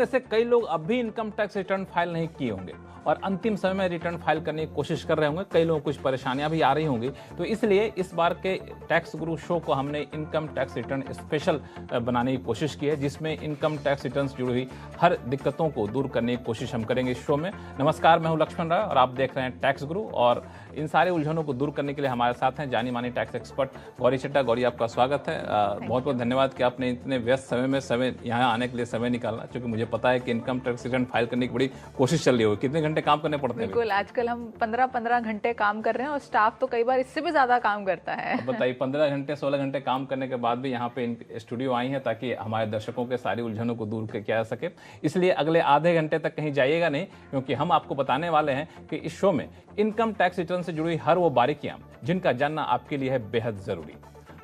जैसे कई लोग अब भी इनकम टैक्स रिटर्न फाइल नहीं किए होंगे और अंतिम समय में रिटर्न फाइल करने की कोशिश कर रहे होंगे। कई लोगों को कुछ परेशानियां भी आ रही होंगी, तो इसलिए इस बार के टैक्स गुरु शो को हमने इनकम टैक्स रिटर्न स्पेशल बनाने की कोशिश की है, जिसमें इनकम टैक्स रिटर्न से जुड़ी हुई हर दिक्कतों को दूर करने की कोशिश हम करेंगे इस शो में। नमस्कार, मैं हूं लक्ष्मण राय और आप देख रहे हैं टैक्स गुरु। और इन सारे उलझनों को दूर करने के लिए हमारे साथ हैं जानी मानी टैक्स एक्सपर्ट गौरी चड्ढा। गौरी, आपका स्वागत है। बहुत बहुत धन्यवाद कि आपने इतने व्यस्त समय में यहाँ आने के लिए समय निकालना, क्योंकि मुझे पता है कि इनकम टैक्स रिटर्न फाइल करने की बड़ी कोशिश चल रही होगी। कितने घंटे काम करने पड़ते हैं? बिल्कुल, आजकल हम 15-15 घंटे काम कर रहे हैं और स्टाफ तो कई बार इससे भी ज्यादा काम करता है। बताइए, 15 घंटे 16 घंटे काम करने के बाद भी यहाँ पे स्टूडियो आई हैं ताकि हमारे दर्शकों के सारी उलझनों को दूर किया जा सके। इसलिए अगले आधे घंटे तक कहीं जाइएगा नहीं, क्योंकि हम आपको बताने वाले हैं कि इस शो में इनकम टैक्स रिटर्न से जुड़ी हर वो बारीकियां जिनका जानना आपके लिए है बेहद जरूरी।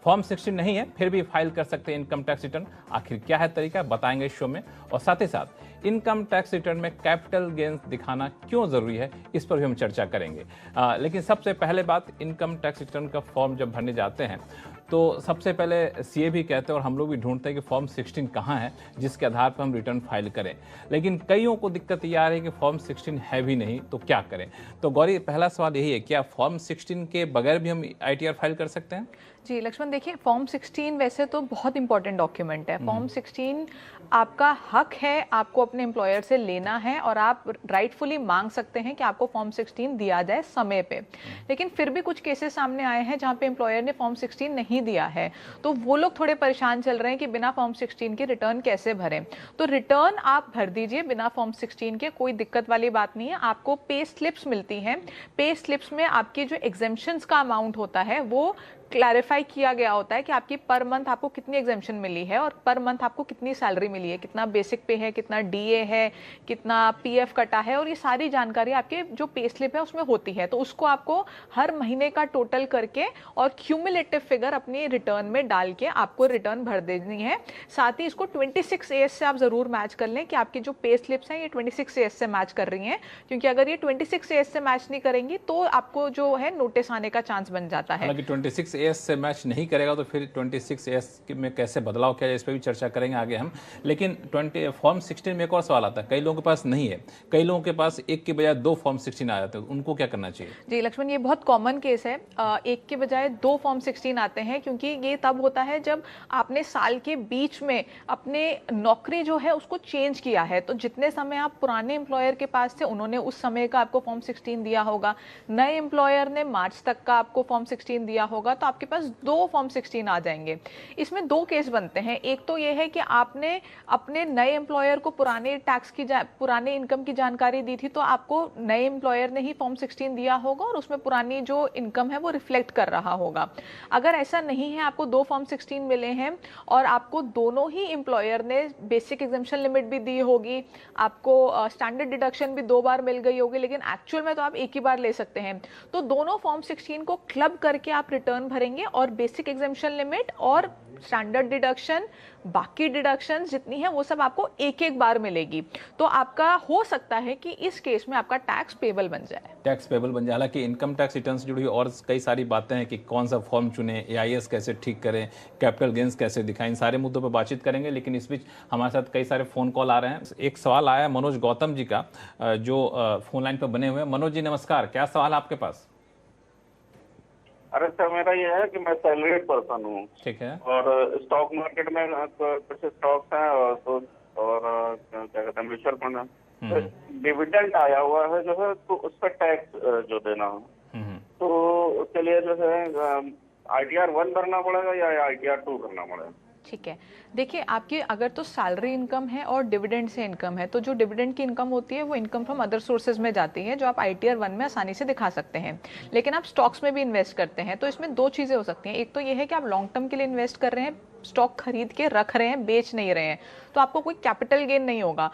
फॉर्म 16 नहीं है फिर भी फाइल कर सकते हैं इनकम टैक्स रिटर्न। आखिर क्या है तरीका, बताएंगे इस शो में। और साथ ही साथ इनकम टैक्स रिटर्न में कैपिटल गेन्स दिखाना क्यों जरूरी है, इस पर भी हम चर्चा करेंगे। लेकिन सबसे पहले बात, इनकम टैक्स रिटर्न का फॉर्म जब भरने जाते हैं तो सबसे पहले सीए भी कहते हैं और हम लोग भी ढूंढते हैं कि फॉर्म 16 कहाँ है जिसके आधार पर हम रिटर्न फाइल करें। लेकिन कईयों को दिक्कत ये आ रही है कि फॉर्म 16 है भी नहीं, तो क्या करें। तो गौरी, पहला सवाल यही है, क्या फॉर्म 16 के बगैर भी हम आईटीआर फाइल कर सकते हैं? जी लक्ष्मण, देखिए फॉर्म 16 वैसे तो बहुत इंपॉर्टेंट डॉक्यूमेंट है। फॉर्म 16 आपका हक है, आपको अपने एम्प्लॉयर से लेना है और आप राइटफुली मांग सकते हैं कि आपको फॉर्म 16 दिया जाए समय पे। लेकिन फिर भी कुछ केसेस सामने आए हैं जहां पे एम्प्लॉयर ने फॉर्म 16 नहीं दिया है, तो वो लोग थोड़े परेशान चल रहे हैं कि बिना फॉर्म 16 के रिटर्न कैसे भरें। तो रिटर्न आप भर दीजिए बिना फॉर्म 16 के, कोई दिक्कत वाली बात नहीं है। आपको पे स्लिप्स मिलती हैं। पे स्लिप्स में आपकी जो एग्जेम्पशंस का अमाउंट होता है वो क्लैरिफाई किया गया होता है कि आपकी पर मंथ आपको कितनी एग्जेम्पशन मिली है और पर मंथ आपको कितनी सैलरी मिली है, कितना बेसिक पे है, कितना डीए है, कितना पीएफ कटा है, और ये सारी जानकारी आपके जो पे स्लिप है उसमें होती है। तो उसको आपको हर महीने का टोटल करके और क्यूमुलेटिव फिगर अपनी रिटर्न में डाल के आपको रिटर्न भर देनी है। साथ ही इसको 26 एएस से आप जरूर मैच कर लें कि आपकी जो पे स्लिप्स हैं ये 26 एएस से मैच कर रही हैं, क्योंकि अगर ये 26 एएस से मैच नहीं करेंगी तो आपको जो है नोटिस आने का चांस बन जाता है। 26 एएस से मैच नहीं करेगा तो फिर 26 एएस में कैसे बदलाव किया जाए, इस पर भी चर्चा करेंगे आगे हम। लेकिन फॉर्म 16 में एक और सवाल आता है, कई लोगों के पास नहीं है, कई लोगों के पास एक के बजाय 2 फॉर्म 16 आ जाते हैं, उनको क्या करना चाहिए? जी लक्ष्मण, ये बहुत कॉमन केस है। एक के बजाय 2 फॉर्म 16 आते हैं, क्योंकि ये तब होता है जब आपने साल के बीच में अपने नौकरी जो है उसको चेंज किया है। तो जितने समय आप पुराने एम्प्लॉयर के पास थे उन्होंने उस समय का आपको फॉर्म 16 दिया होगा, नए एम्प्लॉयर ने मार्च तक का आपको फॉर्म 16 दिया होगा, तो आपके पास 2 फॉर्म 16 आ जाएंगे। इसमें 2 केस बनते हैं। एक तो ये है कि आपने अपने नए एम्प्लॉयर को पुराने इनकम की जानकारी दी थी, तो आपको नए एम्प्लॉयर ने ही फॉर्म 16 दिया होगा और उसमें पुरानी जो इनकम है वो रिफ्लेक्ट कर रहा होगा। अगर ऐसा नहीं है, आपको 2 फॉर्म 16 मिले हैं और आपको दोनों ही एम्प्लॉयर ने बेसिक एग्जेम्पशन लिमिट भी दी होगी, आपको स्टैंडर्ड डिडक्शन भी 2 बार मिल गई होगी, लेकिन एक्चुअल में तो आप एक ही बार ले सकते हैं, तो दोनों फॉर्म 16 को क्लब करके आप रिटर्न भरेंगे और बेसिक एग्जेम्पशन लिमिट और स्टैंडर्ड डिडक्शन, बाकी डिडक्शन जितनी है वो सब आपको एक एक बार मिलेगी। तो आपका हो सकता है कि इस केस में आपका टैक्स पेबल बन जाए। टैक्स पेबल बन जाए। हालांकि इनकम टैक्स रिटर्न से जुड़ी और कई सारी बातें हैं कि कौन सा फॉर्म चुने, एआईएस कैसे ठीक करें, कैपिटल गेन्स कैसे दिखाएं, इन सारे मुद्दों पर बातचीत करेंगे। लेकिन इस बीच हमारे साथ कई सारे फोन कॉल आ रहे हैं। एक सवाल आया मनोज गौतम जी का, जो फोन लाइन पर बने हुए हैं। मनोज जी नमस्कार, क्या सवाल आपके पास? अरे सर, मेरा ये है कि मैं सैलरीड पर्सन हूँ। ठीक है। और स्टॉक मार्केट में कुछ स्टॉक्स हैं और क्या कहते हैं, म्यूचुअल फंड है। डिविडेंड आया हुआ है जो है, तो उस पर टैक्स जो देना है, तो उसके लिए जो है आईटीआर 1 भरना पड़ेगा या आईटीआर 2 करना पड़ेगा? ठीक है, देखिए आपकी अगर तो सैलरी इनकम है और डिविडेंड से इनकम है, तो जो डिविडेंड की इनकम होती है वो इनकम फ्रॉम अदर सोर्सेज में जाती है, जो आप आईटीआर 1 में आसानी से दिखा सकते हैं। लेकिन आप स्टॉक्स में भी इन्वेस्ट करते हैं, तो इसमें 2 चीज़ें हो सकती हैं। एक तो ये है कि आप लॉन्ग टर्म के लिए इन्वेस्ट कर रहे हैं, स्टॉक खरीद के रख रहे हैं, बेच नहीं रहे हैं, तो आपको कोई कैपिटल गेन नहीं होगा।